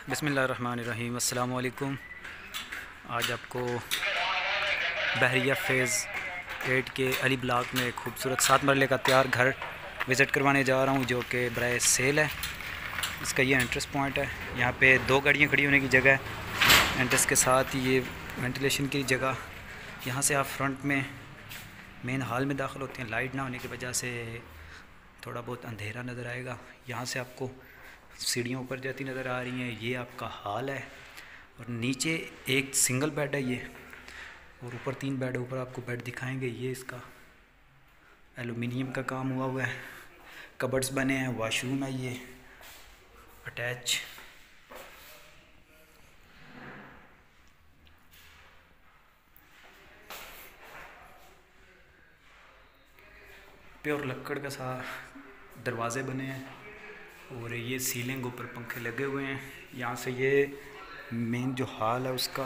बिस्मिल्लाहिर्रहमानिर्रहीम। अस्सलाम वालेकुम। आज आपको बहरिया फ़ेज़ 8 के अली ब्लॉक में एक खूबसूरत 7 मरले का तैयार घर विज़िट करवाने जा रहा हूँ, जो कि बराए सेल है। इसका ये एंट्रेंस पॉइंट है। यहाँ पे 2 गाड़ियाँ खड़ी होने की जगह है। एंट्रेंस के साथ ये वेंटिलेशन की जगह। यहाँ से आप फ्रंट में मेन हॉल में दाखिल होते हैं। लाइट ना होने की वजह से थोड़ा बहुत अंधेरा नज़र आएगा। यहाँ से आपको सीढ़ियों ऊपर जाती नज़र आ रही हैं। ये आपका हॉल है और नीचे एक सिंगल बेड है ये, और ऊपर 3 बेड है। ऊपर आपको बेड दिखाएंगे। ये इसका एलुमिनियम का काम हुआ है। कबर्ड्स बने हैं। वॉशरूम है ये अटैच। प्योर लक्कड़ का सा दरवाज़े बने हैं और ये सीलिंग ऊपर पंखे लगे हुए हैं। यहाँ से ये मेन जो हॉल है उसका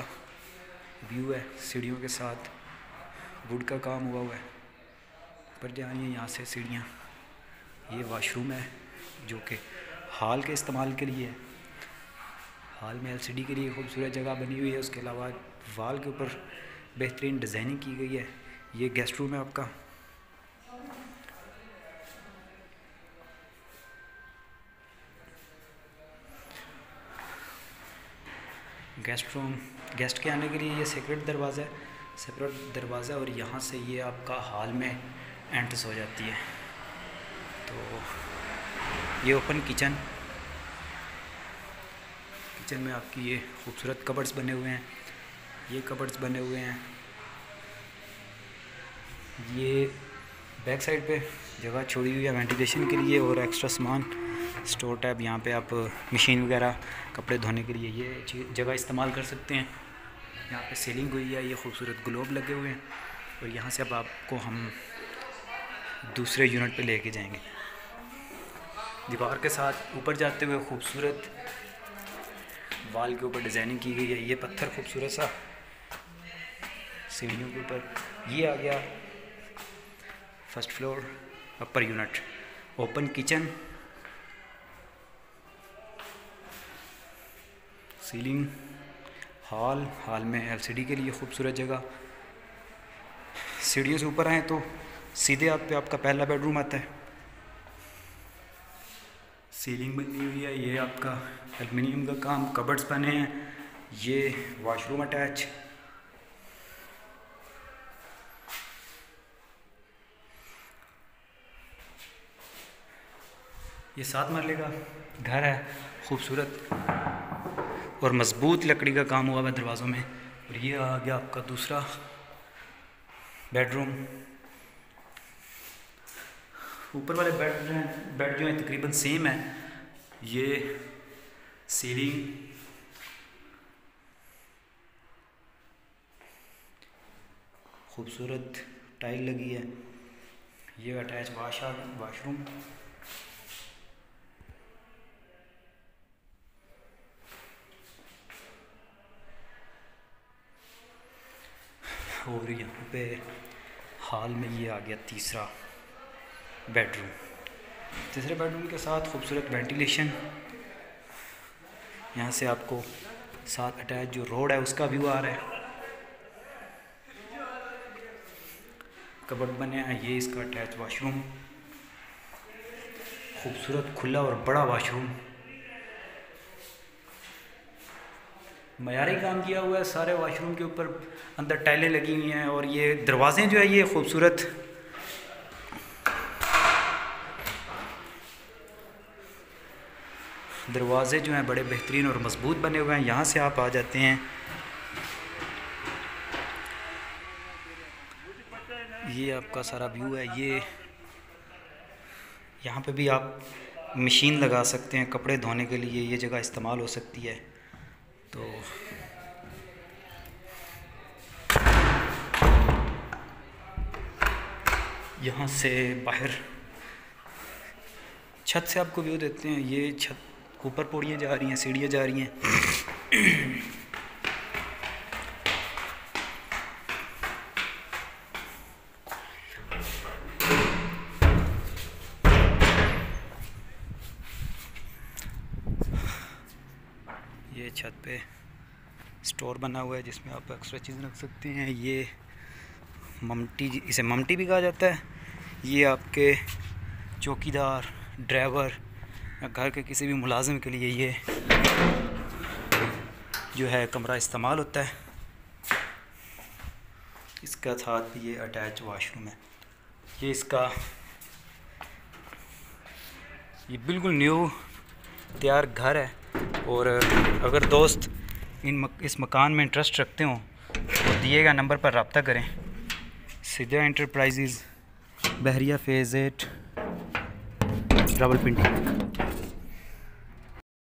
व्यू है, सीढ़ियों के साथ वुड का काम हुआ है। ऊपर जाइए, यहाँ से सीढ़ियाँ। ये वॉशरूम है जो कि हॉल के इस्तेमाल के लिए है। हॉल में एलसीडी के लिए खूबसूरत जगह बनी हुई है। उसके अलावा वाल के ऊपर बेहतरीन डिज़ाइनिंग की गई है। ये गेस्ट रूम है आपका। गेस्ट रूम, गेस्ट के आने के लिए ये सेपरेट दरवाज़ा और यहाँ से ये आपका हॉल में एंट्रेंस हो जाती है। तो ये ओपन किचन में आपकी ये खूबसूरत कबर्ड्स बने हुए हैं। ये कबर्ड्स बने हुए हैं। ये बैक साइड पे जगह छोड़ी हुई है वेंटिलेशन के लिए और एक्स्ट्रा सामान स्टोर टैब। यहाँ पे आप मशीन वगैरह कपड़े धोने के लिए ये जगह इस्तेमाल कर सकते हैं। यहाँ पे सीलिंग हुई है। ये खूबसूरत ग्लोब लगे हुए हैं और यहाँ से अब आपको हम दूसरे यूनिट पे लेके जाएंगे। दीवार के साथ ऊपर जाते हुए खूबसूरत वाल के ऊपर डिज़ाइनिंग की गई है। ये पत्थर खूबसूरत सा सीढ़ियों के ऊपर। ये आ गया first floor upper unit. Open kitchen, ceiling, hall में एलसीडी के लिए खूबसूरत जगह। सीढ़ियों से ऊपर आए तो सीधे आपका पहला बेडरूम आता है। सीलिंग बनी हुई है। ये आपका एल्युमिनियम का काम, कबर्ड्स बने हैं। ये वॉशरूम अटैच। ये 7 मरले का घर है, खूबसूरत और मज़बूत लकड़ी का काम हुआ है दरवाज़ों में। और ये आ गया आपका दूसरा बेडरूम। ऊपर वाले बेड जो है तकरीबन सेम है। ये सीलिंग, खूबसूरत टाइल लगी है। ये अटैच वॉशरूम। और यहाँ पे हॉल में ये आ गया तीसरा बेडरूम। तीसरे बेडरूम के साथ खूबसूरत वेंटिलेशन। यहाँ से आपको साथ अटैच जो रोड है उसका व्यू आ रहा है। कबर्ड बने हैं। ये इसका अटैच वॉशरूम, खूबसूरत खुला और बड़ा वॉशरूम। मयारी काम किया हुआ है सारे वॉशरूम के ऊपर। अंदर टाइलें लगी हुई हैं और ये दरवाज़े जो है ये खूबसूरत दरवाज़े जो हैं बड़े बेहतरीन और मज़बूत बने हुए हैं। यहाँ से आप आ जाते हैं। ये आपका सारा व्यू है। ये यहाँ पे भी आप मशीन लगा सकते हैं कपड़े धोने के लिए। ये जगह इस्तेमाल हो सकती है। तो यहाँ से बाहर छत से आपको व्यू देते हैं। ये छत ऊपर पौड़ियाँ जा रही हैं, सीढ़ियाँ जा रही हैं। ये छत पे स्टोर बना हुआ है जिसमें आप एक्स्ट्रा चीज़ रख सकते हैं। ये ममटी, इसे ममटी भी कहा जाता है। ये आपके चौकीदार, ड्राइवर या घर के किसी भी मुलाजिम के लिए ये जो है कमरा इस्तेमाल होता है। इसका साथ भी ये अटैच वाशरूम है। ये इसका ये बिल्कुल न्यू तैयार घर है। और अगर दोस्त इस मकान में इंटरेस्ट रखते हो तो दिए गए नंबर पर रब्ता करें। सिद्धा एंटरप्राइजेज़, बहरिया फेज़ 8, रावलपिंडी।